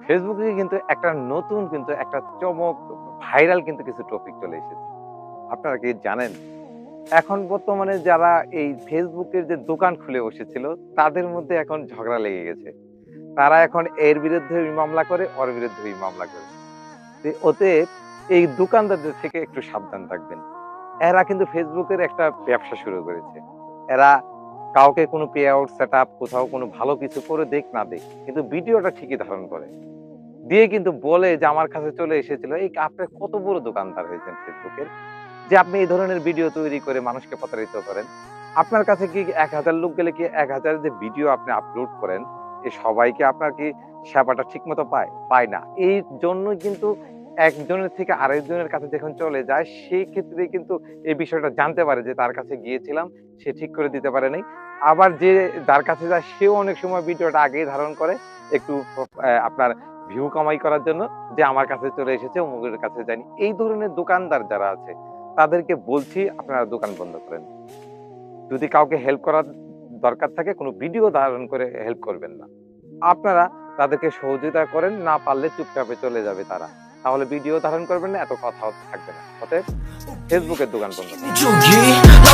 ফেসবুকে কিন্তু একটা নতুন কিন্তু একটা চমক ভাইরাল কিন্তু কিছু টপিক চলে এসেছে। আপনারা কি জানেন? এখন বর্তমানে যারা এই ফেসবুকের যে দোকান খুলে বসেছিল, তাদের মধ্যে এখন ঝগড়া লেগে গেছে। তারা এখন এর বিরুদ্ধে ওই মামলা করে, ওর বিরুদ্ধে ওই মামলা করে। অতএব এই দোকানদারদের থেকে একটু সাবধান থাকবেন। এরা কিন্তু ফেসবুকের একটা ব্যবসা শুরু করেছে। এরা কাউকে কোনো পে আউট সেটআপ কোথাও কোনো ভালো কিছু করে দেখ না দেখ, কিন্তু ভিডিওটা ঠিকই ধারণ করে। দিয়ে কিন্তু বলে যে আমার কাছে চলে এসেছিল। এই আপনি কত বড় দোকানদার হয়েছেন ফেসবুকের, যে আপনি এই ধরনের ভিডিও তৈরি করে মানুষকে প্রতারিত করেন। আপনার কাছে কি ১,০০০ লোক গেলে কি ১,০০০ যে ভিডিও আপনি আপলোড করেন, এ সবাইকে আপনার কি সেবাটা ঠিকমতো পায়? পায় না। এই জন্যই কিন্তু একজনের থেকে আরেকজনের কাছে যখন চলে যায়, সেক্ষেত্রে কিন্তু এই বিষয়টা জানতে পারে যে তার কাছে গিয়েছিলাম, সে ঠিক করে দিতে পারে নাই। আবার যে যার কাছে যায় সেও অনেক সময় ভিডিওটা আগেই ধারণ করে একটু আপনার ভিউ কামাই করার জন্য, যে আমার কাছে চলে এসেছে, অমুকের কাছে যায়নি। এই ধরনের দোকানদার যারা আছে তাদেরকে বলছি আপনারা দোকান বন্ধ করেন। যদি কাউকে হেল্প করার দরকার থাকে কোনো ভিডিও ধারণ করে হেল্প করবেন না। আপনারা তাদেরকে সহযোগিতা করেন, না পারলে চুপচাপে চলে যাবে তারা। তাহলে ভিডিও ধারণ করবেন না, এত কথাও থাকবে না। অতএব ফেসবুকের দোকান বন্ধ করেন।